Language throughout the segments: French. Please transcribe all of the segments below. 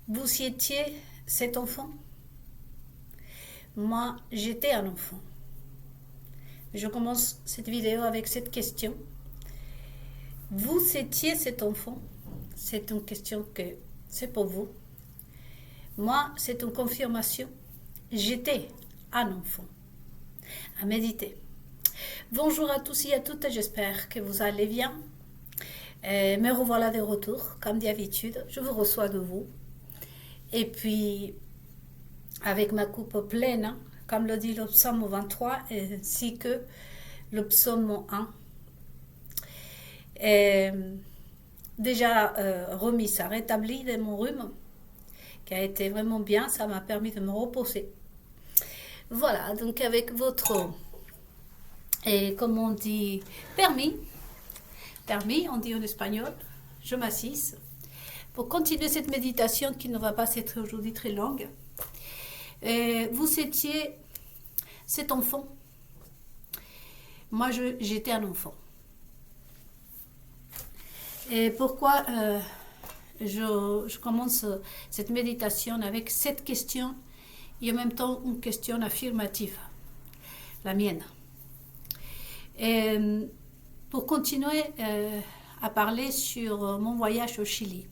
Vous étiez cet enfant? Moi, j'étais un enfant. Je commence cette vidéo avec cette question. Vous étiez cet enfant? C'est une question que c'est pour vous. Moi, c'est une confirmation. J'étais un enfant. À méditer. Bonjour à tous et à toutes, j'espère que vous allez bien. Me revoilà de retour, comme d'habitude. Je vous reçois de vous. Et puis, avec ma coupe pleine, hein, comme le dit le psaume 23, ainsi que le psaume 1. Et déjà remis, ça rétabli de mon rhume, qui a été vraiment bien, ça m'a permis de me reposer. Voilà, donc avec votre, et comme on dit, permis, on dit en espagnol, je m'assise pour continuer cette méditation qui ne va pas être aujourd'hui très longue. Vous étiez cet enfant. Moi, j'étais un enfant. Et pourquoi je commence cette méditation avec cette question et en même temps une question affirmative, la mienne. Et pour continuer à parler sur mon voyage au Chili,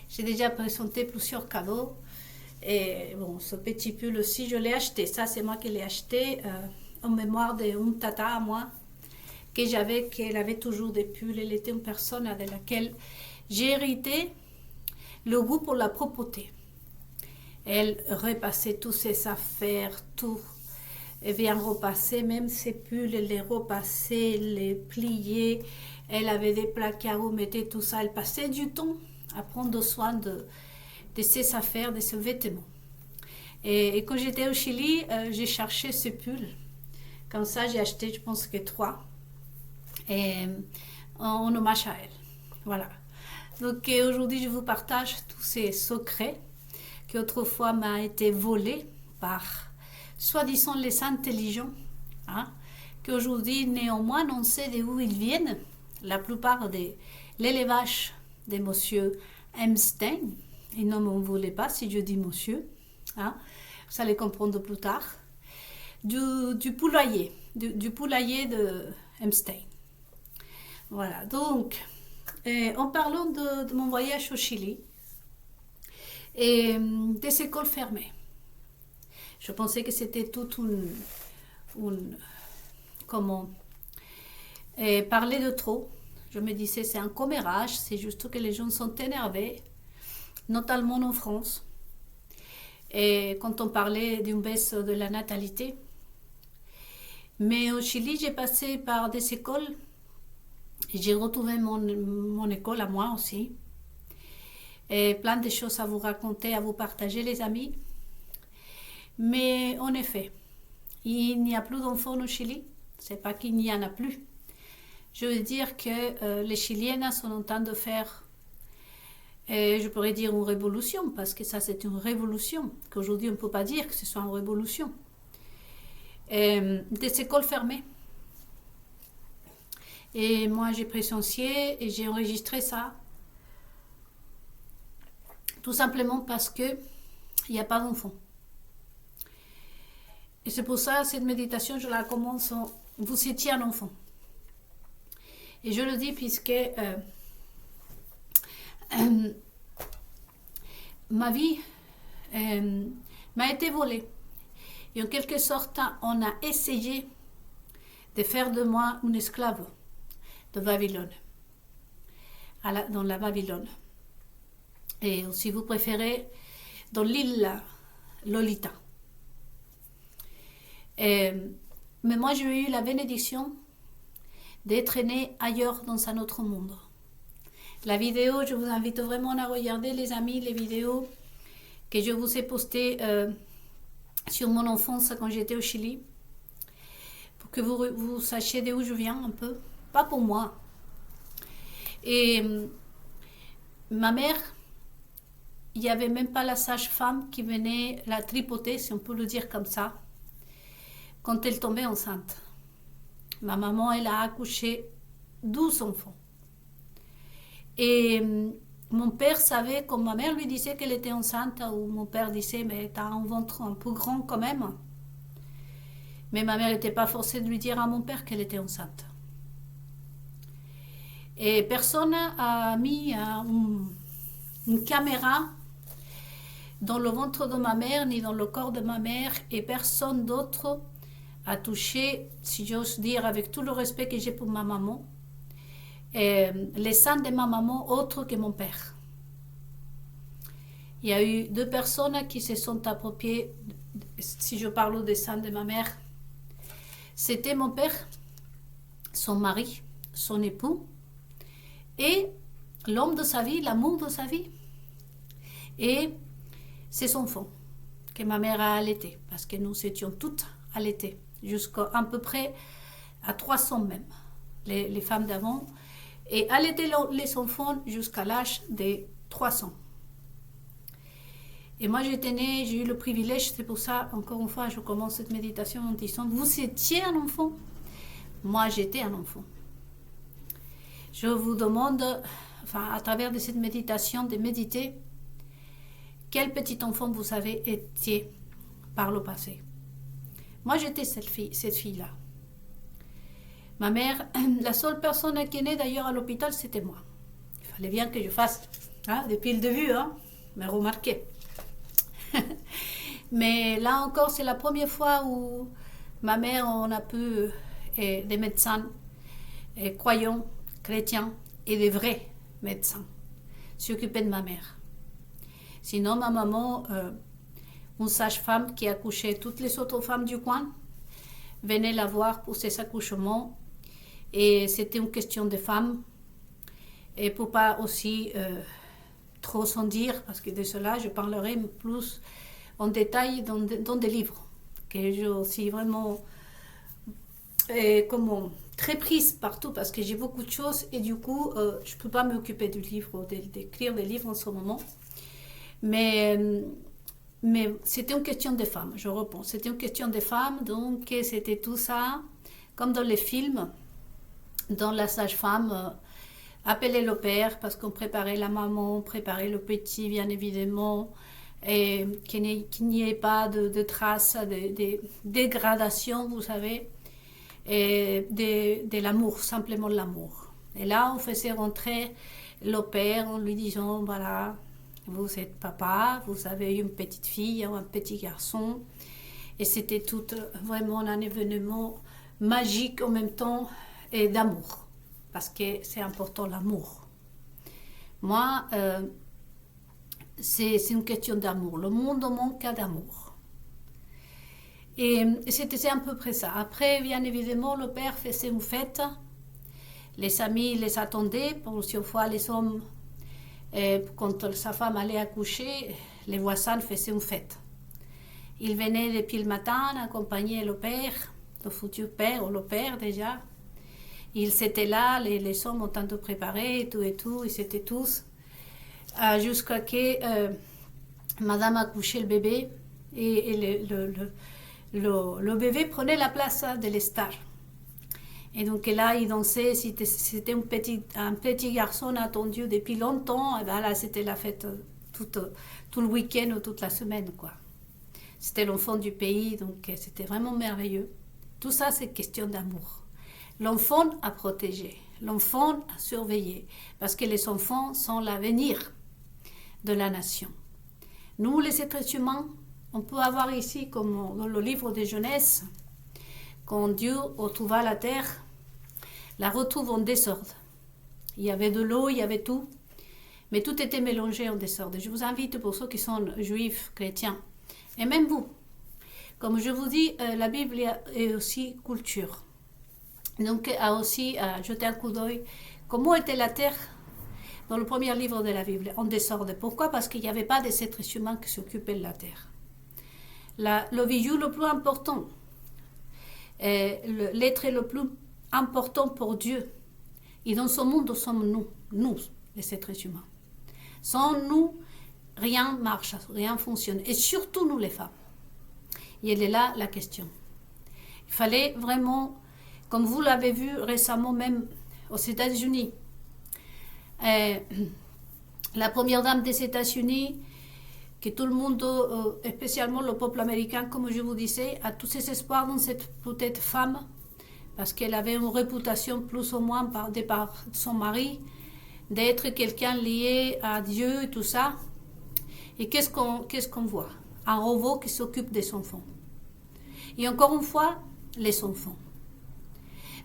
j'ai déjà présenté plusieurs cadeaux. Et bon, ce petit pull aussi, je l'ai acheté. Ça, c'est moi qui l'ai acheté en mémoire d'une tata à moi que j'avais, qu'elle avait toujours des pulls. Elle était une personne de laquelle j'ai hérité le goût pour la propreté. Elle repassait toutes ses affaires, tout. Elle vient repasser même ses pulls, elle les repassait, les pliait. Elle avait des placards où mettait tout ça. Elle passait du temps à prendre soin de ses affaires, de ses vêtements. Et quand j'étais au Chili, j'ai cherché ce pull. Comme ça, j'ai acheté, je pense que 3. Et en hommage à elle. Voilà. Donc aujourd'hui, je vous partage tous ces secrets qui autrefois m'ont été volés par, soi-disant, les intelligents, hein, qu'aujourd'hui, néanmoins, on sait d'où ils viennent. La plupart de l'élevage de monsieur Einstein, et non, on ne voulait pas si je dis monsieur, hein, vous allez comprendre plus tard, du poulailler, du poulailler de Einstein. Voilà, donc, en parlant de mon voyage au Chili et des écoles fermées, je pensais que c'était toute une comment, parler de trop. Je me disais, c'est un commérage, c'est juste que les gens sont énervés, notamment en France. Et quand on parlait d'une baisse de la natalité. Mais au Chili, j'ai passé par des écoles et j'ai retrouvé mon école à moi aussi. Et plein de choses à vous raconter, à vous partager, les amis. Mais en effet, il n'y a plus d'enfants au Chili. C'est pas qu'il n'y en a plus. Je veux dire que les Chiliennes sont en train de faire, je pourrais dire une révolution, parce que ça c'est une révolution, qu'aujourd'hui on ne peut pas dire que ce soit une révolution. Des écoles fermées. Et moi j'ai présencié et j'ai enregistré ça. Tout simplement parce qu'il n'y a pas d'enfants. Et c'est pour ça, cette méditation, je la commence en vous étiez un enfant. Et je le dis puisque ma vie m'a été volée. Et en quelque sorte, on a essayé de faire de moi une esclave de Babylone, dans la Babylone. Et si vous préférez, dans l'île Lolita. Mais moi, j'ai eu la bénédiction d'être né ailleurs dans un autre monde. La vidéo, je vous invite vraiment à regarder, les amis, les vidéos que je vous ai postées sur mon enfance quand j'étais au Chili, pour que vous sachiez d'où je viens un peu, pas pour moi. Et ma mère, il n'y avait même pas la sage-femme qui venait la tripoter, si on peut le dire comme ça, quand elle tombait enceinte. Ma maman, elle a accouché 12 enfants. Et mon père savait, comme ma mère lui disait qu'elle était enceinte, ou mon père disait, mais t'as un ventre un peu grand quand même. Mais ma mère n'était pas forcée de lui dire à mon père qu'elle était enceinte. Et personne a mis une caméra dans le ventre de ma mère, ni dans le corps de ma mère, et personne d'autre a touché, si j'ose dire, avec tout le respect que j'ai pour ma maman, les seins de ma maman autres que mon père. Il y a eu 2 personnes qui se sont appropriées, si je parle des seins de ma mère, c'était mon père, son mari, son époux, et l'homme de sa vie, l'amour de sa vie, et ses enfants que ma mère a allaité, parce que nous étions toutes allaitées, jusqu'à à peu près à 300 même, les femmes d'avant, et allaiter les enfants jusqu'à l'âge de 300. Et moi j'étais née, j'ai eu le privilège, c'est pour ça, encore une fois, je commence cette méditation en disant, vous étiez un enfant, moi j'étais un enfant. Je vous demande, enfin, à travers de cette méditation, de méditer, quel petit enfant vous avez été par le passé. Moi j'étais cette fille-là. Ma mère, la seule personne qui est née d'ailleurs à l'hôpital, c'était moi. Il fallait bien que je fasse, depuis le début, mais remarquez. Mais là encore, c'est la première fois où ma mère, on a pu, des médecins croyants, chrétiens et des vrais médecins, s'occuper de ma mère. Sinon, ma maman, une sage-femme qui accouchait toutes les autres femmes du coin, venait la voir pour ses accouchements. Et c'était une question de femmes. Et pour pas aussi trop s'en dire, parce que de cela, je parlerai plus en détail dans des livres, que je suis vraiment très prise partout, parce que j'ai beaucoup de choses, et du coup, je ne peux pas m'occuper du livre, d'écrire des livres en ce moment. Mais c'était une question de femmes, je réponds. C'était une question de femmes, donc c'était tout ça, comme dans les films, dans la sage-femme, appeler le père parce qu'on préparait la maman, on préparait le petit, bien évidemment, et qu'il n'y ait pas de traces, de dégradation, vous savez, et de l'amour, simplement l'amour. Et là, on faisait rentrer le père en lui disant, voilà, vous êtes papa, vous avez une petite fille, un petit garçon. Et c'était tout vraiment un événement magique en même temps et d'amour. Parce que c'est important l'amour. Moi, c'est une question d'amour. Le monde manque d'amour. Et c'était à peu près ça. Après, bien évidemment, le père faisait une fête. Les amis les attendaient. Plusieurs fois, les hommes, quand sa femme allait accoucher, les voisins faisaient une fête. Ils venaient depuis le matin accompagner le père, le futur père ou le père déjà. Ils étaient là, les hommes ont tant préparé et tout, ils étaient tous. Jusqu'à que madame accouchait le bébé et le bébé prenait la place de l'estar. Et donc là, il dansait, c'était un petit garçon attendu depuis longtemps, et ben là, c'était la fête tout le week-end ou toute la semaine, quoi. C'était l'enfant du pays, donc c'était vraiment merveilleux. Tout ça, c'est question d'amour. L'enfant à protéger, l'enfant à surveiller, parce que les enfants sont l'avenir de la nation. Nous, les êtres humains, on peut avoir ici, comme dans le livre de Genèse, quand Dieu retrouva la terre, la retrouve en désordre. Il y avait de l'eau, il y avait tout, mais tout était mélangé en désordre. Je vous invite, pour ceux qui sont juifs, chrétiens, et même vous, comme je vous dis, la Bible est aussi culture. Donc, a aussi jeté un coup d'œil. Comment était la terre dans le premier livre de la Bible, en désordre? Pourquoi? Parce qu'il n'y avait pas des êtres humains qui s'occupaient de la terre. Le bijou le plus important, l'être le plus important pour Dieu, et dans ce monde sommes nous, les êtres humains. Sans nous, rien marche, rien fonctionne, et surtout nous les femmes. Et elle est là la question. Il fallait vraiment, comme vous l'avez vu récemment même aux États-Unis, la première dame des États-Unis, que tout le monde, spécialement le peuple américain, comme je vous disais, a tous ses espoirs dans cette petite femme, parce qu'elle avait une réputation plus ou moins par son mari, d'être quelqu'un lié à Dieu et tout ça. Et qu'est-ce qu'on voit? Un robot qui s'occupe des enfants. Et encore une fois, les enfants.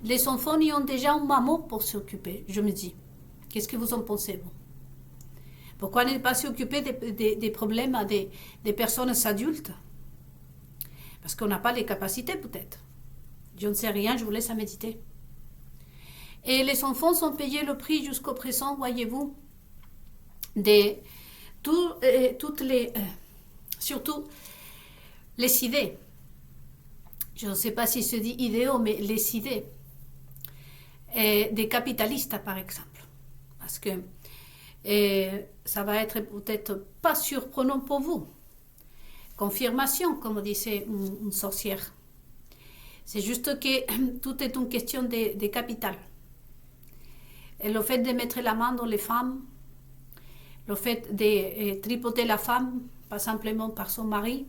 Les enfants, ils ont déjà une maman pour s'occuper, je me dis. Qu'est-ce que vous en pensez, vous? Pourquoi ne pas s'occuper des problèmes des personnes adultes? Parce qu'on n'a pas les capacités, peut-être. Je ne sais rien, je vous laisse à méditer. Et les enfants ont payé le prix jusqu'au présent, voyez-vous, toutes les... surtout les idées. Je ne sais pas si se dit idéaux, mais les idées des capitalistes, par exemple. Parce que ça va être peut-être pas surprenant pour vous. Confirmation, comme disait une sorcière. C'est juste que tout est une question de capital. Et le fait de mettre la main dans les femmes, le fait de tripoter la femme, pas simplement par son mari,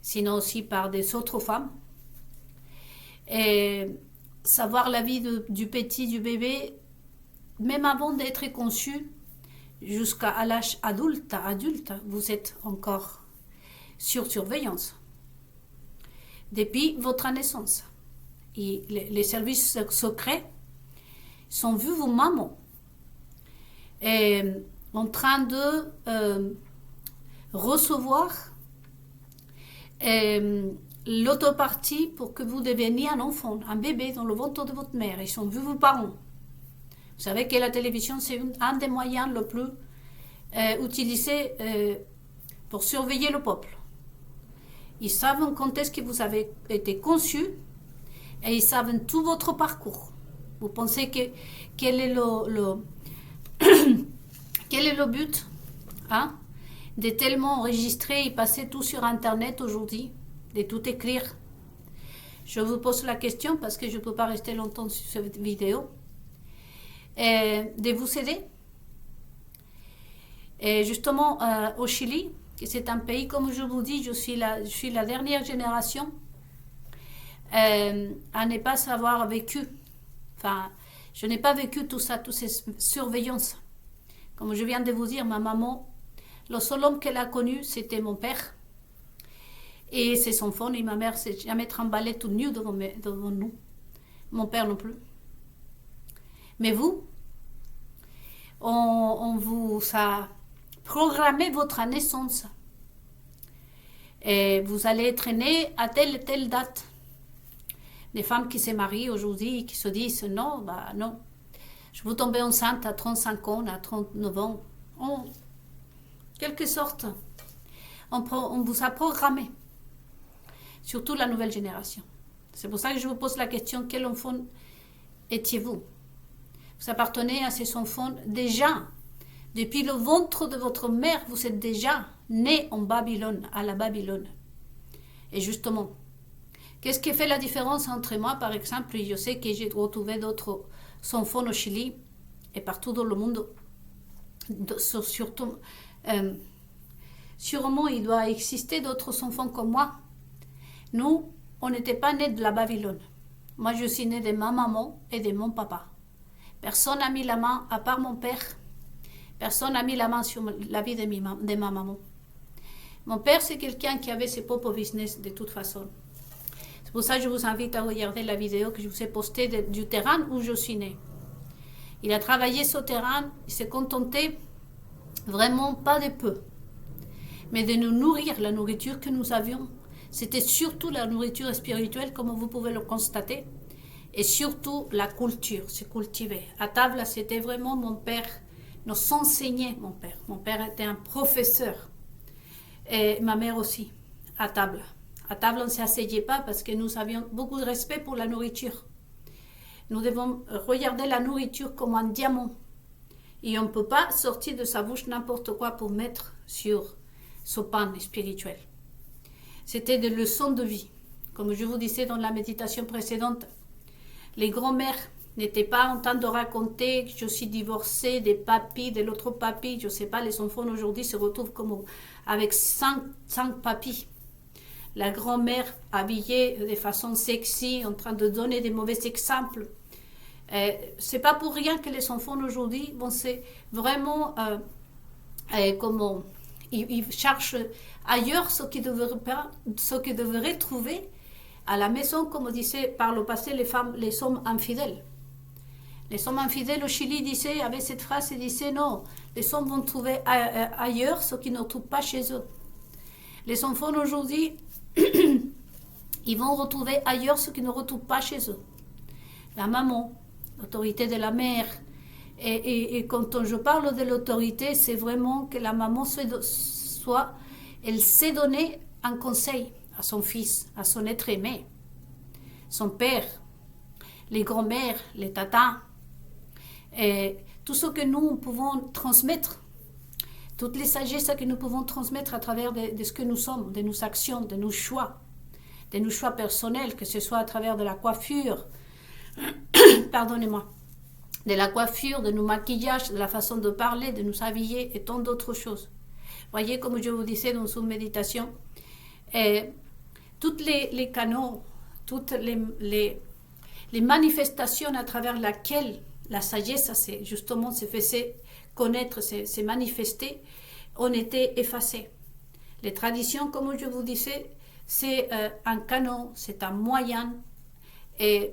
sinon aussi par des autres femmes, et savoir la vie du petit, du bébé, même avant d'être conçu, jusqu'à l'âge adulte, vous êtes encore sur surveillance. Depuis votre naissance. Et les services secrets sont vus vos mamans en train de recevoir l'autopartie pour que vous deveniez un enfant, un bébé dans le ventre de votre mère. Ils sont vus vos parents. Vous savez que la télévision, c'est un des moyens le plus utilisés pour surveiller le peuple. Ils savent quand est-ce que vous avez été conçu et ils savent tout votre parcours. Vous pensez quel est quel est le but de tellement enregistrer et passer tout sur Internet aujourd'hui, de tout écrire? Je vous pose la question parce que je ne peux pas rester longtemps sur cette vidéo. De vous aider. Et justement, au Chili, c'est un pays, comme je vous dis, je suis la dernière génération à ne pas avoir vécu. Enfin, je n'ai pas vécu tout ça, toutes ces surveillances. Comme je viens de vous dire, ma maman, le seul homme qu'elle a connu, c'était mon père. Et ses enfants, et ma mère s'est jamais trimballée tout nue devant nous. Mon père non plus. Mais vous, on vous a programmé votre naissance. Et vous allez être né à telle et telle date. Des femmes qui se marient aujourd'hui, qui se disent non, non. Je vous tombais enceinte à 35 ans, à 39 ans. En quelque sorte, on vous a programmé. Surtout la nouvelle génération. C'est pour ça que je vous pose la question, quel enfant étiez-vous? Vous appartenez à ces enfants déjà. Depuis le ventre de votre mère, vous êtes déjà né en Babylone, à la Babylone. Et justement, qu'est-ce qui fait la différence entre moi, par exemple? Je sais que j'ai retrouvé d'autres enfants au Chili et partout dans le monde. Surtout, sûrement, il doit exister d'autres enfants comme moi. Nous, on n'était pas nés de la Babylone. Moi, je suis née de ma maman et de mon papa. Personne n'a mis la main, à part mon père. Personne n'a mis la main sur la vie de ma maman. Mon père, c'est quelqu'un qui avait ses propres business de toute façon. C'est pour ça que je vous invite à regarder la vidéo que je vous ai postée du terrain où je suis née. Il a travaillé ce terrain, il s'est contenté vraiment pas de peu, mais de nous nourrir, la nourriture que nous avions. C'était surtout la nourriture spirituelle, comme vous pouvez le constater, et surtout la culture, se cultiver. À table, c'était vraiment mon père, nous enseignait mon père. Mon père était un professeur, et ma mère aussi, à table. À table, on ne s'asseyait pas parce que nous avions beaucoup de respect pour la nourriture. Nous devons regarder la nourriture comme un diamant. Et on ne peut pas sortir de sa bouche n'importe quoi pour mettre sur ce pain spirituel. C'était des leçons de vie. Comme je vous disais dans la méditation précédente, les grands-mères N'était pas en train de raconter que je suis divorcée des papis, de l'autre papy. Je ne sais pas, les enfants aujourd'hui se retrouvent comme avec cinq papis. La grand-mère habillée de façon sexy, en train de donner des mauvais exemples. C'est pas pour rien que les enfants aujourd'hui, bon, c'est vraiment comment ils cherchent ailleurs ce qu'ils devraient trouver à la maison, comme disait par le passé les hommes infidèles. Les hommes infidèles au Chili disaient, avec cette phrase, ils disaient non, les hommes vont trouver ailleurs ce qu'ils ne trouvent pas chez eux. Les enfants aujourd'hui, ils vont retrouver ailleurs ce qu'ils ne retrouvent pas chez eux. La maman, l'autorité de la mère. Et quand je parle de l'autorité, c'est vraiment que la maman elle sait donner un conseil à son fils, à son être aimé, son père, les grands-mères, les tatas, et tout ce que nous pouvons transmettre, toutes les sagesses que nous pouvons transmettre à travers de ce que nous sommes, de nos actions, de nos choix personnels, que ce soit à travers de la coiffure, pardonnez-moi, de la coiffure, de nos maquillages, de la façon de parler, de nous habiller et tant d'autres choses. Voyez, comme je vous disais dans une méditation, toutes les canaux, toutes les manifestations à travers lesquelles la sagesse justement se faisait connaître, se manifester, ont été effacées. Les traditions, comme je vous disais, c'est un canon, c'est un moyen et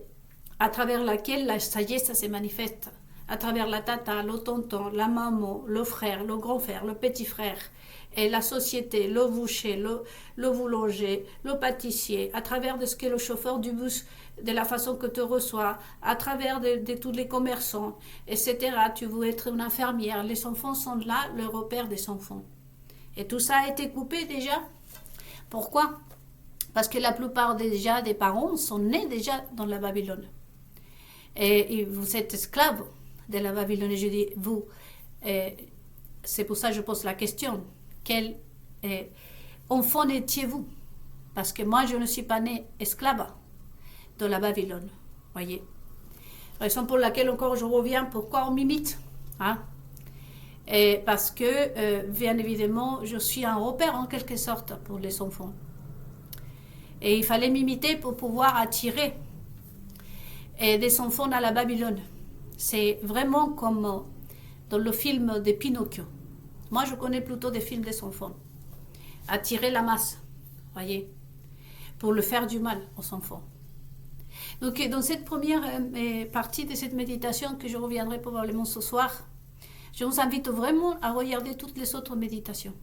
à travers lequel la sagesse se manifeste. À travers la tata, le tonton, la maman, le frère, le grand frère, le petit frère, et la société, le boucher, le boulanger, le pâtissier, à travers de ce qu'est le chauffeur du bus, de la façon que tu reçois, à travers de tous les commerçants, etc. Tu veux être une infirmière, les enfants sont là, le repère des enfants. Et tout ça a été coupé déjà. Pourquoi? Parce que la plupart déjà des parents sont nés déjà dans la Babylone. Et vous êtes esclaves de la Babylone. Et je dis, vous, c'est pour ça que je pose la question. Quel enfant étiez-vous? Parce que moi, je ne suis pas née esclave de la Babylone. Voyez. Raison pour laquelle encore je reviens, pourquoi on m'imite, hein? Et parce que, bien évidemment, je suis un repère en quelque sorte pour les enfants. Et il fallait m'imiter pour pouvoir attirer des enfants à la Babylone. C'est vraiment comme dans le film de Pinocchio. Moi, je connais plutôt des films des enfants. Attirer la masse, voyez, pour le faire du mal aux enfants. Donc, dans cette première partie de cette méditation, que je reviendrai probablement ce soir, je vous invite vraiment à regarder toutes les autres méditations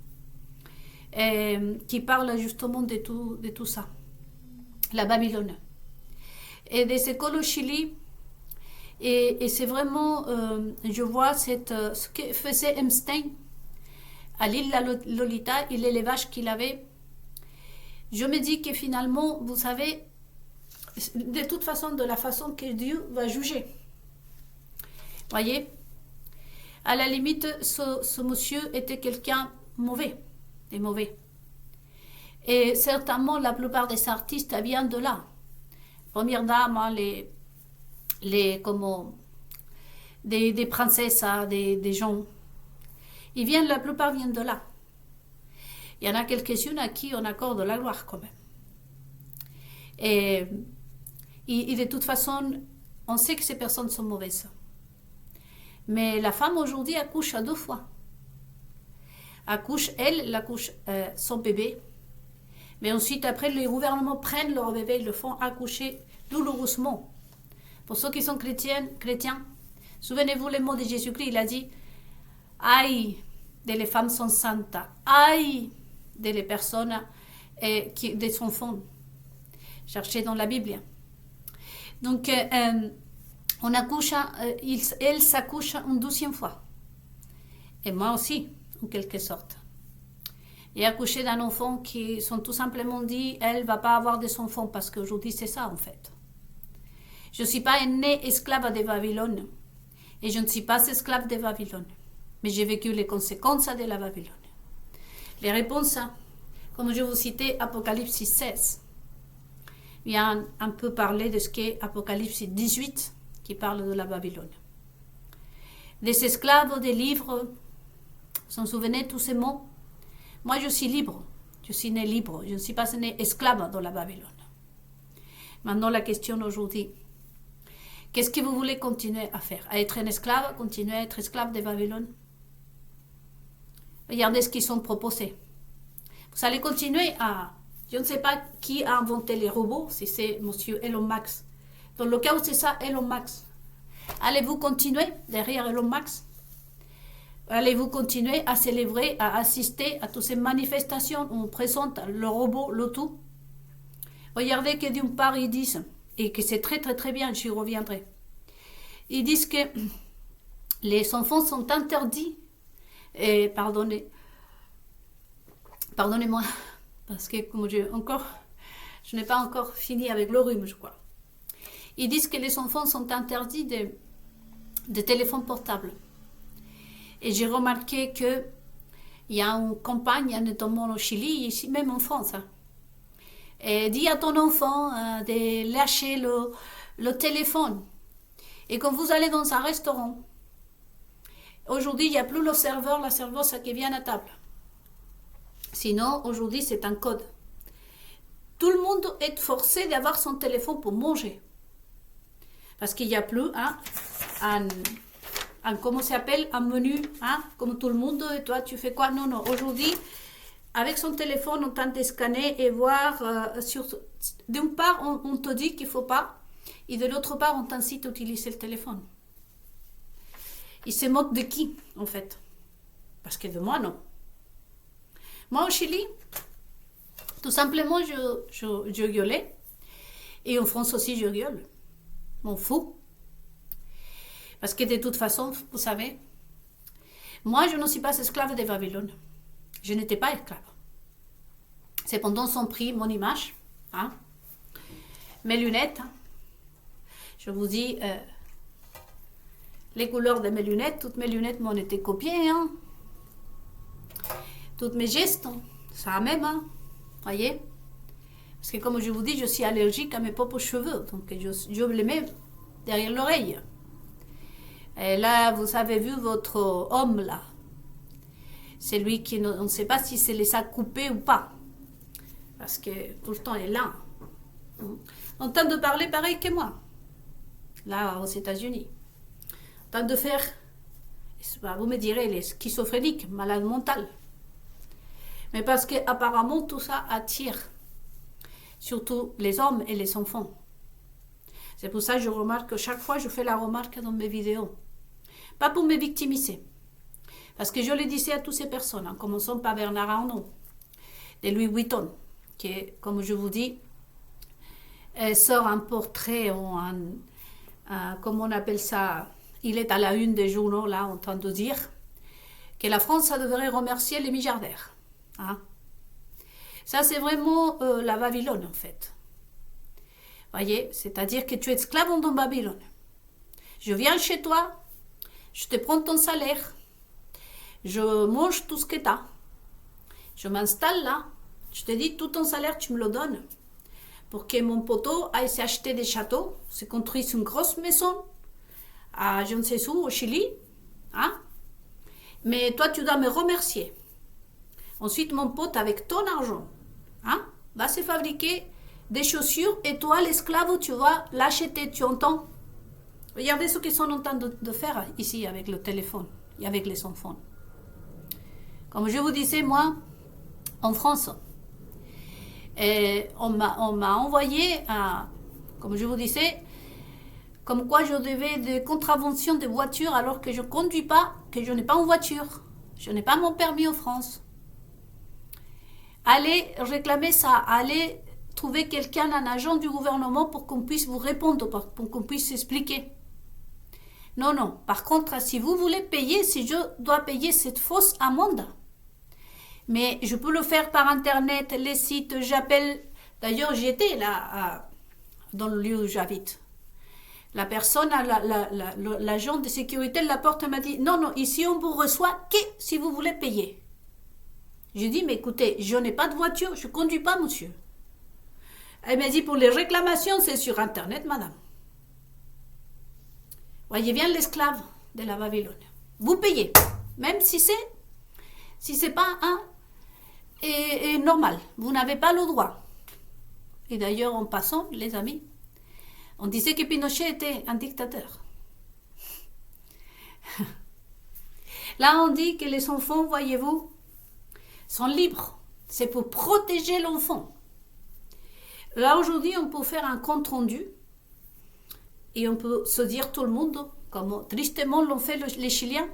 qui parlent justement de tout ça. La Babylone. Et des écoles au Chili, et c'est vraiment, je vois ce que faisait Einstein à l'île Lolita et l'élevage qu'il avait. Je me dis que finalement, vous savez, de toute façon, de la façon que Dieu va juger. Voyez, à la limite, ce monsieur était quelqu'un mauvais, et mauvais. Et certainement, la plupart des artistes viennent de là. Première dame, hein, des princesses, des gens. La plupart viennent de là. Il y en a quelques-unes à qui on accorde la gloire quand même. Et de toute façon, on sait que ces personnes sont mauvaises. Mais la femme aujourd'hui accouche à 2 fois. Elle accouche son bébé. Mais ensuite, après, les gouvernements prennent leur bébé, ils le font accoucher douloureusement. Pour ceux qui sont chrétiens, souvenez-vous les mots de Jésus-Christ, il a dit « Aïe de les femmes sont saintes, aïe de les personnes des enfants. » Cherchez dans la Bible. Donc, on accouche, elle s'accouche une 12e fois. Et moi aussi, en quelque sorte. Et accoucher d'un enfant qui sont tout simplement dit, elle ne va pas avoir des enfants, parce qu'aujourd'hui c'est ça en fait. Je ne suis pas née esclave de Babylone, et je ne suis pas esclave de Babylone, mais j'ai vécu les conséquences de la Babylone. Les réponses, comme je vous citais, Apocalypse 16, vient un peu parler de ce qu'est Apocalypse 18, qui parle de la Babylone. Des esclaves, des livres, vous vous souvenez tous ces mots? Moi, je suis libre. Je suis né libre. Je ne suis pas né esclave dans la Babylone. Maintenant, la question aujourd'hui, qu'est-ce que vous voulez continuer à faire? À être un esclave? Continuer à être esclave de Babylone? Regardez ce qu'ils sont proposés. Vous allez continuer à... Je ne sais pas qui a inventé les robots, si c'est monsieur Elon Musk. Dans le cas où c'est ça, Elon Musk. Allez-vous continuer derrière Elon Musk? Allez-vous continuer à célébrer, à assister à toutes ces manifestations où on présente le robot, le tout? Regardez que d'une part ils disent, et que c'est très très très bien, j'y reviendrai. Ils disent que les enfants sont interdits, et pardonnez-moi, parce que comme je n'ai pas encore fini avec le rhume, je crois. Ils disent que les enfants sont interdits de téléphones portables. Et j'ai remarqué qu'il y a une campagne, notamment au Chili, ici même en France. Et dis à ton enfant de lâcher le téléphone. Et quand vous allez dans un restaurant, aujourd'hui, il n'y a plus le serveur, la serveuse qui vient à table. Sinon, aujourd'hui, c'est un code. Tout le monde est forcé d'avoir son téléphone pour manger. Parce qu'il n'y a plus comment ça s'appelle, un menu, comme tout le monde, et toi, tu fais quoi? Non, aujourd'hui, avec son téléphone, on tente de scanner et voir, d'une part, on te dit qu'il ne faut pas, et de l'autre part, on t'incite à utiliser le téléphone. Ils se moquent de qui, en fait? Parce que de moi, non. Moi, au Chili, tout simplement, je gueulais, et en France aussi, je gueule. M'en fous. Parce que de toute façon, vous savez, moi, je ne suis pas esclave de Babylone. Je n'étais pas esclave. Cependant, ils ont pris mon image, mes lunettes. Je vous dis, les couleurs de mes lunettes, toutes mes lunettes m'ont été copiées. Toutes mes gestes, ça même. Voyez? Parce que comme je vous dis, je suis allergique à mes propres cheveux. Donc, je les mets derrière l'oreille. Et là, vous avez vu votre homme, là. C'est lui qui, on ne sait pas si c'est les a coupés ou pas. Parce que tout le temps, il est là. On tente de parler pareil que moi. Là, aux États-Unis. On tente de faire, vous me direz, les schizophréniques, malades mentales. Mais parce qu'apparemment, tout ça attire. Surtout les hommes et les enfants. C'est pour ça que je remarque que chaque fois, je fais la remarque dans mes vidéos. Pas pour me victimiser. Parce que je le disais à toutes ces personnes, en commençant par Bernard Arnault, de Louis Vuitton, qui, comme je vous dis, sort un portrait, comment on appelle ça, il est à la une des journaux, là, en train de dire que la France, ça devrait remercier les milliardaires. Ça, c'est vraiment la Babylone, en fait. Voyez, c'est-à-dire que tu es esclave dans Babylone. Je viens chez toi, je te prends ton salaire, je mange tout ce que tu as, je m'installe là, je te dis tout ton salaire, tu me le donnes, pour que mon poteau aille s'acheter des châteaux, se construise une grosse maison, à je ne sais où, au Chili, mais toi tu dois me remercier. Ensuite, mon pote, avec ton argent, va se fabriquer des chaussures et toi, l'esclave, tu vas l'acheter, tu entends? Regardez ce qu'ils sont en train de faire ici avec le téléphone et avec les enfants. Comme je vous disais, moi, en France, on m'a envoyé, comme je vous disais, comme quoi je devais de contravention de voiture alors que je ne conduis pas, que je n'ai pas en voiture. Je n'ai pas mon permis en France. Allez réclamer ça, allez trouver quelqu'un, un agent du gouvernement pour qu'on puisse vous répondre, pour qu'on puisse expliquer. Non. Par contre, si vous voulez payer, si je dois payer cette fausse amende, mais je peux le faire par Internet, les sites, j'appelle... D'ailleurs, j'étais là, dans le lieu où j'habite. La personne, l'agent de sécurité de la porte m'a dit, non, ici on vous reçoit que si vous voulez payer. J'ai dit, mais écoutez, je n'ai pas de voiture, je ne conduis pas, monsieur. Elle m'a dit, pour les réclamations, c'est sur Internet, madame. Voyez bien l'esclave de la Babylone. Vous payez, même si c'est pas normal. Vous n'avez pas le droit. Et d'ailleurs, en passant, les amis, on disait que Pinochet était un dictateur. Là, on dit que les enfants, voyez-vous, sont libres. C'est pour protéger l'enfant. Là, aujourd'hui, on peut faire un compte rendu et on peut se dire tout le monde, comme tristement l'ont fait les Chiliens.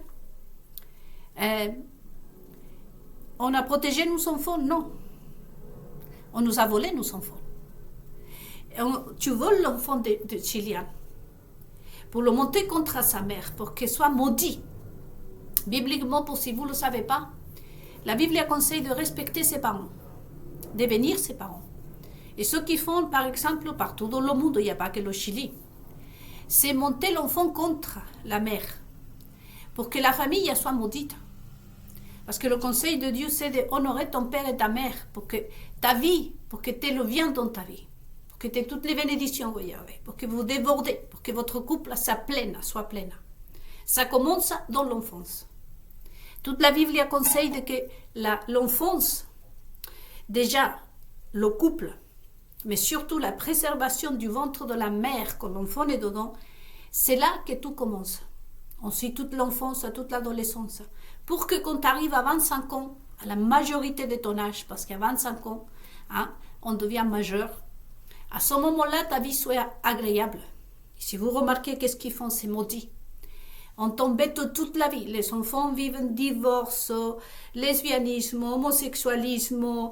On a protégé nos enfants? Non. On nous a volé nos enfants. Tu voles l'enfant de Chilien pour le monter contre sa mère, pour qu'il soit maudit. Bibliquement, pour si vous ne le savez pas, la Bible conseille de respecter ses parents, de bénir ses parents. Et ceux qui font, par exemple, partout dans le monde, il n'y a pas que le Chili, c'est monter l'enfant contre la mère, pour que la famille soit maudite. Parce que le conseil de Dieu, c'est d'honorer ton père et ta mère, pour que ta vie, pour que tu aies le bien dans ta vie, pour que tu aies toutes les bénédictions, pour que vous débordez, pour que votre couple soit pleine. Ça commence dans l'enfance. Toute la Bible conseille que l'enfance, déjà le couple, mais surtout la préservation du ventre de la mère quand l'enfant est dedans, c'est là que tout commence. Ensuite, toute l'enfance, toute l'adolescence. Pour que quand tu arrives à 25 ans, à la majorité de ton âge, parce qu'à 25 ans, on devient majeur, à ce moment-là, ta vie soit agréable. Et si vous remarquez qu'est-ce qu'ils font, c'est maudit. On t'embête toute la vie. Les enfants vivent divorce, lesbianisme, homosexualisme.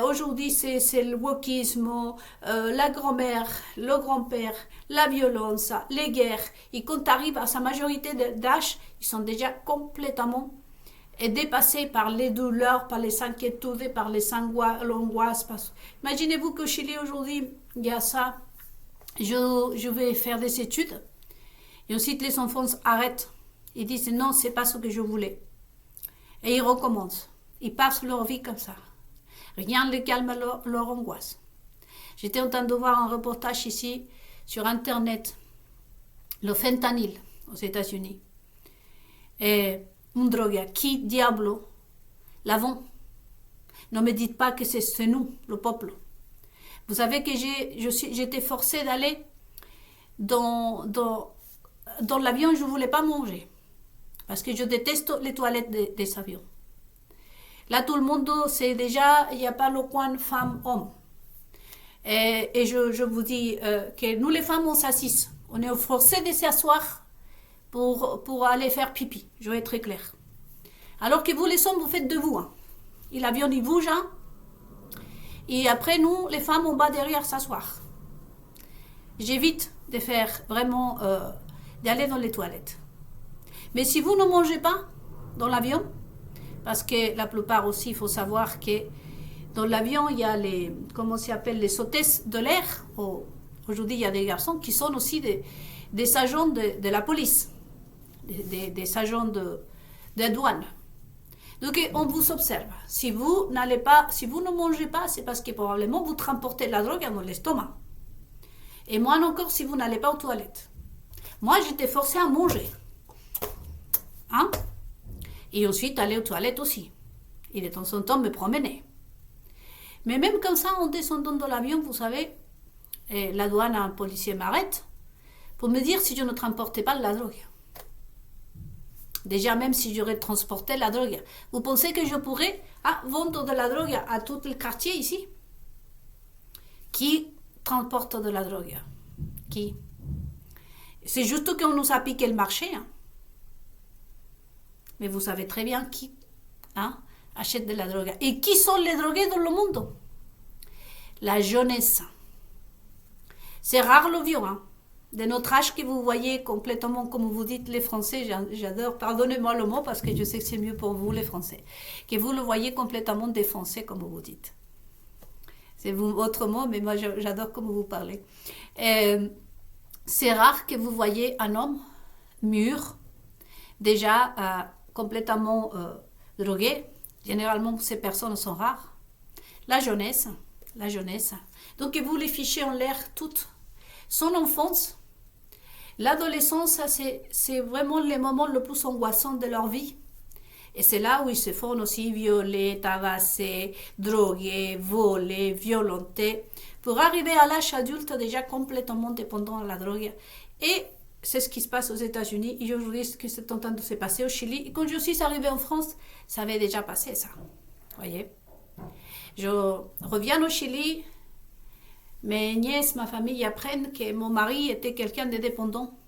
Aujourd'hui, c'est le wokisme, la grand-mère, le grand-père, la violence, les guerres. Et quand tu arrives à sa majorité d'âge, ils sont déjà complètement dépassés par les douleurs, par les inquiétudes, par l'angoisse. Imaginez-vous qu'au Chili, aujourd'hui, il y a ça. Je vais faire des études. Et ensuite, les enfants arrêtent. Ils disent non, c'est pas ce que je voulais. Et ils recommencent. Ils passent leur vie comme ça. Rien ne calme leur angoisse. J'étais en train de voir un reportage ici sur Internet. Le fentanyl aux États-Unis. Et une drogue. Qui diablo l'avons? Ne me dites pas que c'est nous, le peuple. Vous savez que j'étais forcée d'aller dans l'avion, je ne voulais pas manger. Parce que je déteste les toilettes des avions. Là, tout le monde, c'est déjà, il n'y a pas le coin femme-homme. Et je vous dis que nous, les femmes, on s'assise. On est forcés de s'asseoir pour aller faire pipi. Je vais être très claire. Alors que vous, les hommes, vous faites debout. Et l'avion, il bouge. Et après, nous, les femmes, on va derrière s'asseoir. J'évite de faire vraiment... d'aller dans les toilettes. Mais si vous ne mangez pas dans l'avion, parce que la plupart aussi, il faut savoir que dans l'avion, il y a les hôtesses de l'air. Aujourd'hui, il y a des garçons qui sont aussi des agents de la police, des agents de douane. Donc, on vous observe. Si vous ne mangez pas, c'est parce que probablement vous transportez la drogue dans l'estomac. Et moins encore si vous n'allez pas aux toilettes. Moi, j'étais forcée à manger. Et ensuite, aller aux toilettes aussi. Et de temps en temps, me promener. Mais même comme ça, en descendant de l'avion, vous savez, la douane, un policier m'arrête pour me dire si je ne transportais pas la drogue. Déjà, même si j'aurais transporté la drogue. Vous pensez que je pourrais vendre de la drogue à tout le quartier ici? Qui transporte de la drogue? Qui? C'est juste qu'on nous a piqué le marché. Mais vous savez très bien qui achète de la drogue. Et qui sont les drogués dans le monde? La jeunesse. C'est rare le vieux. De notre âge que vous voyez complètement, comme vous dites les Français, j'adore, pardonnez-moi le mot parce que je sais que c'est mieux pour vous les Français, que vous le voyez complètement défoncé comme vous dites. C'est votre mot, mais moi j'adore comme vous parlez. C'est rare que vous voyez un homme mûr, déjà complètement drogué. Généralement, ces personnes sont rares. La jeunesse. Donc, vous les fichez en l'air toute son enfance. L'adolescence, ça, c'est vraiment le moment le plus angoissant de leur vie. Et c'est là où ils se font aussi violer, tabasser, droguer, voler, violenter, pour arriver à l'âge adulte déjà complètement dépendant de la drogue. Et c'est ce qui se passe aux États-Unis. Et aujourd'hui, ce qui est en train de se passer au Chili. Et quand je suis arrivée en France, ça avait déjà passé, ça. Vous voyez? Je reviens au Chili. Mes nièces, ma famille apprennent que mon mari était quelqu'un de dépendant.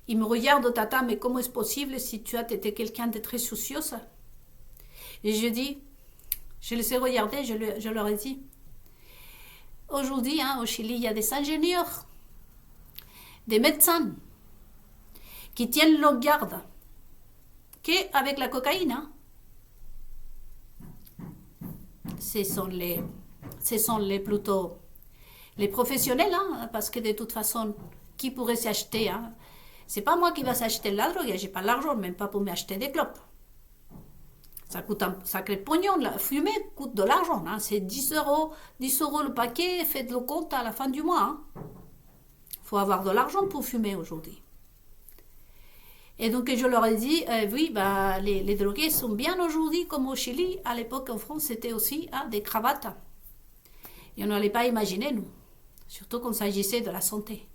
Ils me regardent, tata, mais comment est-ce possible si tu as été quelqu'un de très soucieuse? Et je dis, je les ai regardés, je leur ai dit, aujourd'hui, au Chili, il y a des ingénieurs, des médecins qui tiennent leur garde qu'avec la cocaïne. Ce sont plutôt les professionnels, parce que de toute façon, qui pourrait s'acheter? C'est pas moi qui va s'acheter la drogue, j'ai pas l'argent, même pas pour m'acheter des clopes. Ça coûte un sacré pognon, fumer coûte de l'argent, c'est 10 euros le paquet, faites le compte à la fin du mois. Faut avoir de l'argent pour fumer aujourd'hui. Et donc je leur ai dit, oui, les drogués sont bien aujourd'hui comme au Chili. À l'époque en France, c'était aussi des cravates. Et on n'allait pas imaginer, nous. Surtout quand il s'agissait de la santé.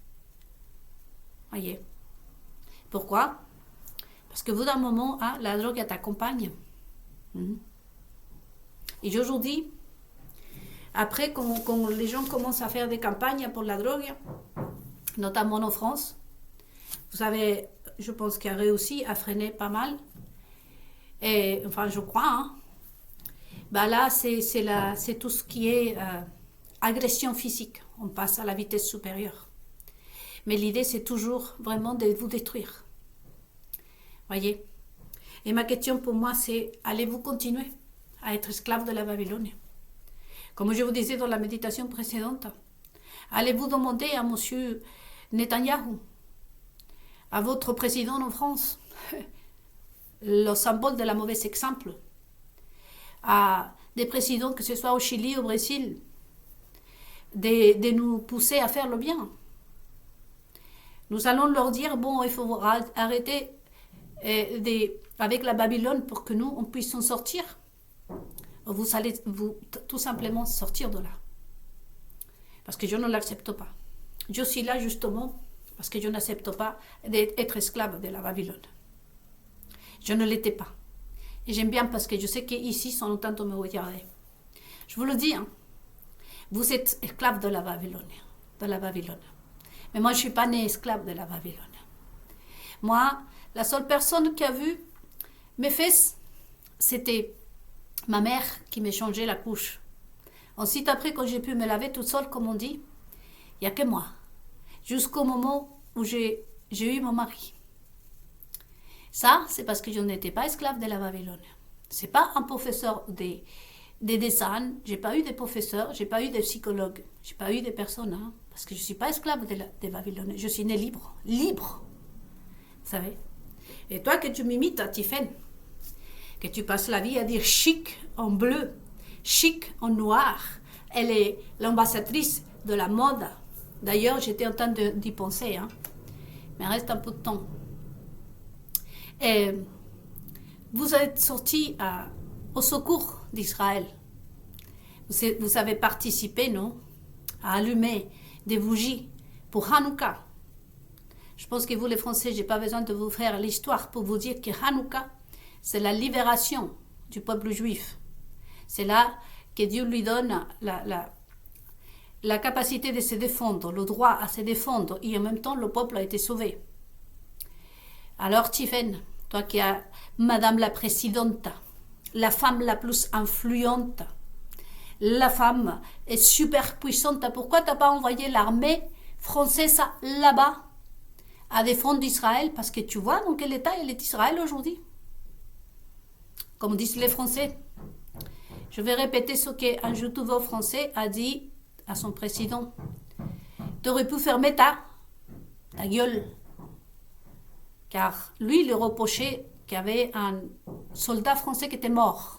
Voyez. Pourquoi? Parce que vous, d'un moment, la drogue t'accompagne. Et aujourd'hui, après, quand les gens commencent à faire des campagnes pour la drogue, notamment en France, vous savez, je pense qu'il a réussi à freiner pas mal. Et, enfin, je crois. Là, c'est tout ce qui est agression physique. On passe à la vitesse supérieure. Mais l'idée, c'est toujours vraiment de vous détruire. Voyez? Et ma question pour moi, c'est, allez-vous continuer à être esclave de la Babylone? Comme je vous disais dans la méditation précédente, allez-vous demander à monsieur Netanyahou, à votre président en France, le symbole de la mauvaise exemple, à des présidents, que ce soit au Chili, au Brésil, de nous pousser à faire le bien? Nous allons leur dire, bon, il faut arrêter avec la Babylone pour que nous, on puisse en sortir. Vous allez tout simplement sortir de là. Parce que je ne l'accepte pas. Je suis là justement parce que je n'accepte pas d'être esclave de la Babylone. Je ne l'étais pas. Et j'aime bien parce que je sais qu'ici, ils sont en train de me regarder. Je vous le dis, vous êtes esclave de la Babylone. Mais moi, je ne suis pas née esclave de la Babylone. Moi, la seule personne qui a vu mes fesses, c'était ma mère qui m'a changé la couche. Ensuite, après, quand j'ai pu me laver toute seule, comme on dit, il n'y a que moi. Jusqu'au moment où j'ai eu mon mari. Ça, c'est parce que je n'étais pas esclave de la Babylone. Ce n'est pas un professeur des dessins. Je n'ai pas eu de professeurs, je n'ai pas eu de psychologues, je n'ai pas eu de personnes. Parce que je ne suis pas esclave de Babylone. Je suis née libre. Libre. Vous savez? Et toi, que tu m'imites à Tiffen, que tu passes la vie à dire chic en bleu, chic en noir. Elle est l'ambassadrice de la mode. D'ailleurs, j'étais en train d'y penser. Mais il reste un peu de temps. Et vous êtes sortis au secours d'Israël. Vous avez participé, non? À allumer des bougies pour Hanouka. Je pense que vous, les Français, je n'ai pas besoin de vous faire l'histoire pour vous dire que Hanouka, c'est la libération du peuple juif. C'est là que Dieu lui donne la capacité de se défendre, le droit à se défendre, et en même temps, le peuple a été sauvé. Alors, Tiffen, toi qui es Madame la Présidente, la femme la plus influente, la femme est super puissante, pourquoi tu n'as pas envoyé l'armée française là-bas à défendre Israël? Parce que tu vois dans quel état il est Israël aujourd'hui. Comme disent les Français. Je vais répéter ce qu'un youtubeur français a dit à son président. Tu aurais pu fermer ta gueule. Car lui, il reprochait qu'il y avait un soldat français qui était mort.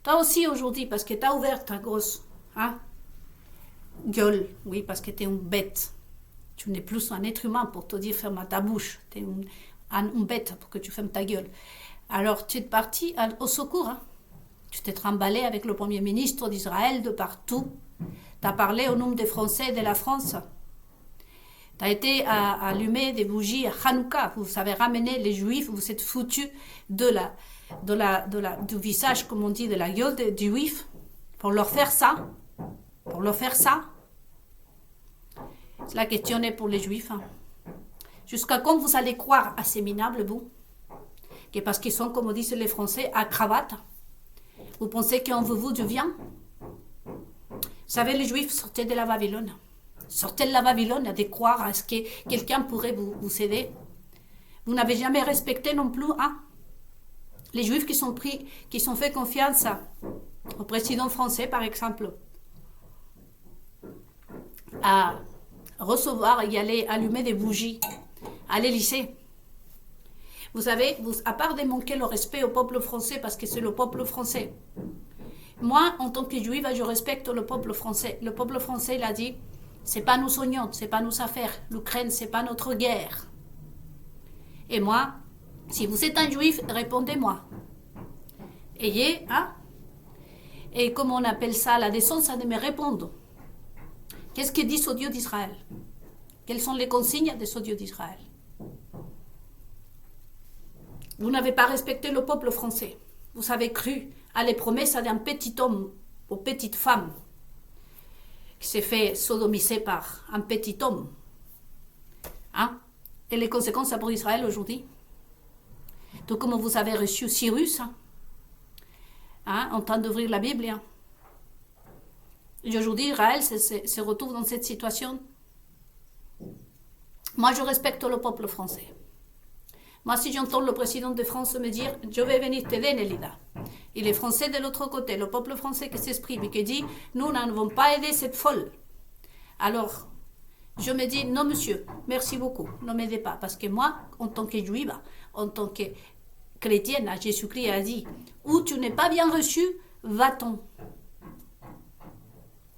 Toi aussi aujourd'hui, parce que tu as ouvert ta grosse gueule, oui, parce que tu es une bête. Tu n'es plus un être humain pour te dire ferme ta bouche. Tu es une bête pour que tu fermes ta gueule. Alors tu es parti au secours. Hein. Tu t'es trimballé avec le Premier ministre d'Israël de partout. Tu as parlé au nom des Français et de la France. Tu as été à allumer des bougies à Hanouka. Vous avez ramené les Juifs. Vous êtes foutus du visage, comme on dit, de la gueule du Juif. Pour leur faire ça. Pour leur faire ça. La question est pour les Juifs. Hein. Jusqu'à quand vous allez croire à ces minables, vous? Que parce qu'ils sont, comme disent les Français, à cravate. Vous pensez qu'on veut vous du bien? Vous savez, les Juifs sortaient de la Babylone. Sortez de la Babylone de croire à ce que quelqu'un pourrait vous aider. Vous n'avez jamais respecté non plus, hein? Les Juifs qui sont fait confiance au président français, par exemple, à recevoir et aller allumer des bougies à l'Élysée. Vous savez, à part de manquer le respect au peuple français, parce que c'est le peuple français, moi, en tant que juive, je respecte le peuple français. Le peuple français, il a dit, c'est pas nos oignons, c'est pas nos affaires. L'Ukraine, c'est pas notre guerre. Et moi, si vous êtes un juif, répondez-moi. Ayez, hein? Et comme on appelle ça, la décence de me répondre. Qu'est-ce que dit ce Dieu d'Israël? Quelles sont les consignes de ce Dieu d'Israël? Vous n'avez pas respecté le peuple français. Vous avez cru à les promesses d'un petit homme ou petite femme qui s'est fait sodomiser par un petit homme. Hein? Et les conséquences pour Israël aujourd'hui. Tout comme vous avez reçu Cyrus, hein, en train d'ouvrir la Bible. Hein. Et aujourd'hui, Israël se retrouve dans cette situation. Moi, je respecte le peuple français. Moi, si j'entends le président de France me dire « Je vais venir t'aider, Nelida », et les Français de l'autre côté, le peuple français qui s'exprime et qui dit « Nous n'avons pas aidé cette folle », alors je me dis « Non, monsieur, merci beaucoup, ne m'aidez pas », parce que moi, en tant que juive, en tant que chrétienne, Jésus-Christ a dit « Où tu n'es pas bien reçu, va-t'en ».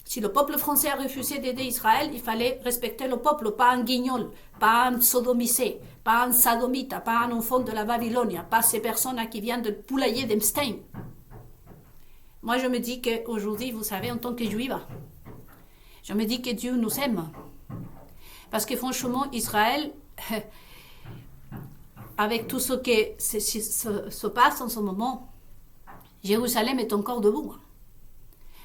Si le peuple français a refusé d'aider Israël, il fallait respecter le peuple, pas un guignol, pas un sodomicé, pas un sadomite, pas un enfant de la Babylonie, pas ces personnes qui viennent de poulailler d'Epstein. Moi, je me dis qu'aujourd'hui, vous savez, en tant que juive, je me dis que Dieu nous aime. Parce que franchement, Israël, avec tout ce qui se passe en ce moment, Jérusalem est encore debout.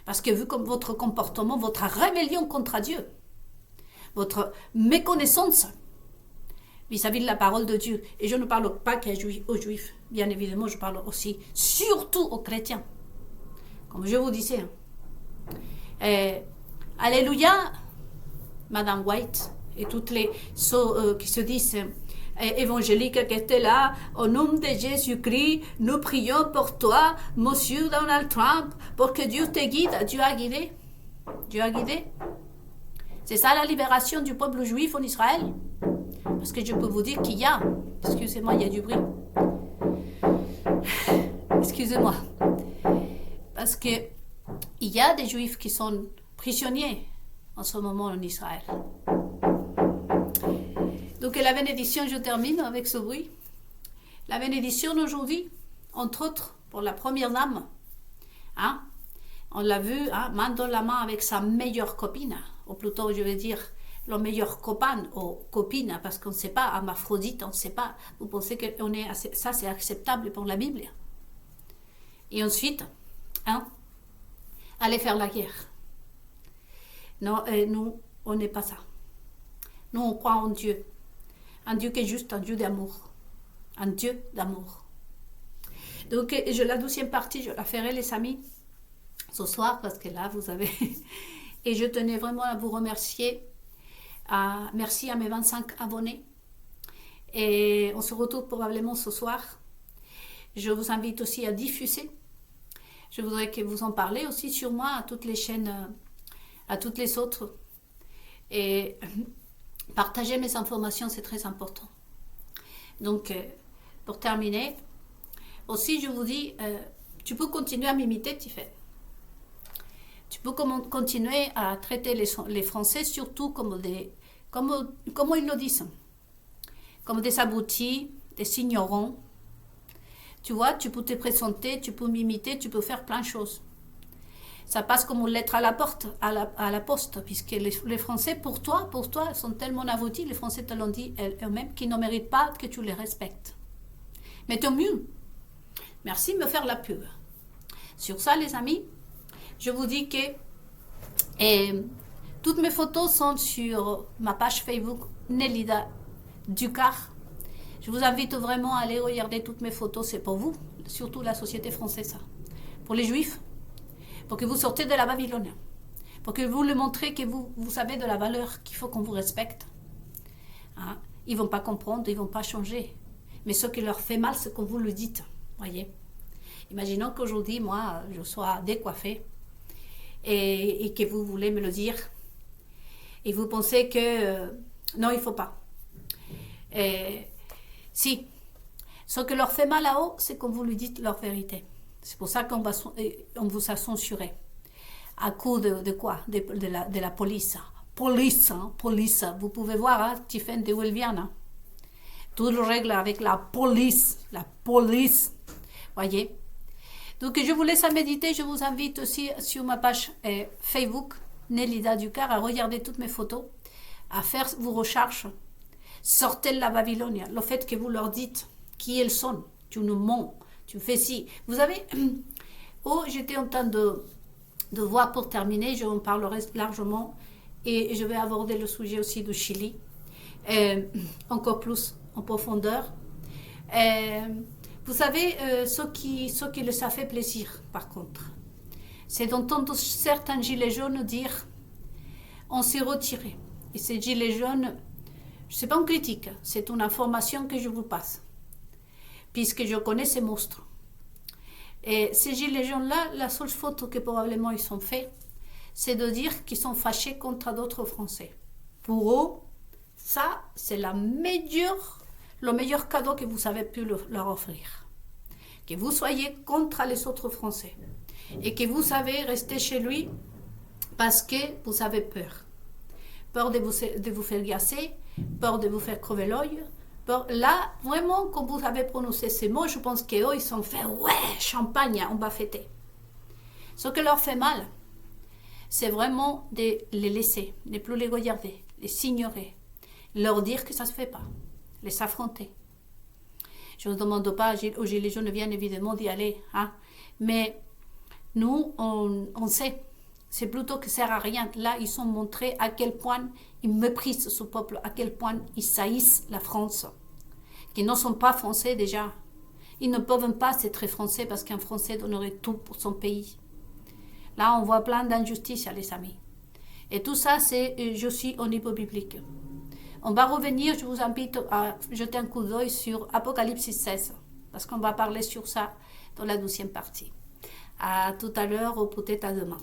Parce que vu comme votre comportement, votre rébellion contre Dieu, votre méconnaissance vis-à-vis de la parole de Dieu, et je ne parle pas qu'aux Juifs, bien évidemment, je parle aussi, surtout aux chrétiens, comme je vous disais. Alléluia, Madame White, et toutes les qui se disent évangéliques qui étaient là, au nom de Jésus-Christ, nous prions pour toi, Monsieur Donald Trump, pour que Dieu te guide. Dieu a guidé. Dieu a guidé. C'est ça la libération du peuple juif en Israël. Parce que je peux vous dire qu'il y a, excusez-moi, il y a du bruit. Excusez-moi. Parce que il y a des juifs qui sont prisonniers en ce moment en Israël. Donc la bénédiction, je termine avec ce bruit. La bénédiction aujourd'hui, entre autres, pour la première dame, hein, on l'a vu, hein, main dans la main avec sa meilleure copine, ou plutôt je vais dire le meilleur copain ou copine, parce qu'on ne sait pas, hermaphrodite, on ne sait pas. Vous pensez que ça c'est acceptable pour la Bible? Et ensuite, hein, aller faire la guerre. Non, nous, on n'est pas ça. Nous, on croit en Dieu. Un Dieu qui est juste, un Dieu d'amour. Un Dieu d'amour. Donc, la 12e partie, je la ferai, les amis, ce soir, parce que là, vous avez... Et je tenais vraiment à vous remercier. Merci à mes 25 abonnés. Et on se retrouve probablement ce soir. Je vous invite aussi à diffuser. Je voudrais que vous en parlez aussi sur moi, à toutes les chaînes, à toutes les autres. Et... partager mes informations, c'est très important. Donc, pour terminer, aussi, je vous dis, tu peux continuer à m'imiter, Tiffany. Tu peux continuer à traiter les Français surtout comme comme ils le disent, comme des abrutis, des ignorants. Tu vois, tu peux te présenter, tu peux m'imiter, tu peux faire plein de choses. Ça passe comme une lettre à la porte, à la poste, puisque les Français, pour toi, sont tellement abrutis, les Français te l'ont dit eux-mêmes, qu'ils ne méritent pas que tu les respectes. Mais tant mieux. Merci de me faire la pub. Sur ça, les amis, je vous dis que toutes mes photos sont sur ma page Facebook Nélida Ducar. Je vous invite vraiment à aller regarder toutes mes photos, c'est pour vous, surtout la société française. Pour les Juifs, pour que vous sortez de la Babylone, pour que vous leur montrez que vous savez de la valeur, qu'il faut qu'on vous respecte. Hein? Ils ne vont pas comprendre, ils ne vont pas changer. Mais ce qui leur fait mal, c'est qu'on vous le dites. Voyez. Imaginons qu'aujourd'hui, moi, je sois décoiffée et que vous voulez me le dire. Et vous pensez que non, il ne faut pas. Si. Ce qui leur fait mal là-haut, c'est qu'on vous lui dites leur vérité. C'est pour ça qu'on vous a censuré. À cause de quoi? De la police. Police, hein? Police. Vous pouvez voir, hein, Tiffen, d'où elle vient. Hein? Tout le règle avec la police. La police. Voyez? Donc, je vous laisse à méditer. Je vous invite aussi sur ma page Facebook, Nélida Ducar, à regarder toutes mes photos, à faire vos recherches. Sortez de la Babylone. Le fait que vous leur dites qui elles sont. Tu nous mens. Tu fais ci. Vous savez, j'étais en train de voir pour terminer, je en parlerai largement et je vais aborder le sujet aussi du Chili, encore plus en profondeur. Vous savez, ce qui les a fait plaisir, par contre, c'est d'entendre certains gilets jaunes dire on s'est retiré. Et ces gilets jaunes, ce n'est pas une critique, c'est une information que je vous passe. Puisque je connais ces monstres. Et ces gilets jaunes-là, la seule faute que probablement ils ont fait, c'est de dire qu'ils sont fâchés contre d'autres Français. Pour eux, ça, c'est le meilleur cadeau que vous avez pu leur offrir. Que vous soyez contre les autres Français. Et que vous savez rester chez lui parce que vous avez peur. Peur de vous faire gasser, peur de vous faire crever l'œil. Là, vraiment, quand vous avez prononcé ces mots, je pense qu'eux, ils sont fait, ouais, champagne, on va fêter. Ce qui leur fait mal, c'est vraiment de les laisser, ne plus les regarder, les ignorer, leur dire que ça ne se fait pas, les affronter. Je ne demande pas aux gilets jaunes, bien évidemment, d'y aller, hein, mais nous, on sait, c'est plutôt que ça ne sert à rien. Là, ils ont montré à quel point ils méprisent ce peuple, à quel point ils saillissent la France, qui ne sont pas français déjà. Ils ne peuvent pas être français parce qu'un Français donnerait tout pour son pays. Là, on voit plein d'injustices, les amis. Et tout ça, c'est je suis au niveau biblique. On va revenir, je vous invite à jeter un coup d'œil sur Apocalypse 16, parce qu'on va parler sur ça dans la 12e partie. À tout à l'heure ou peut-être à demain.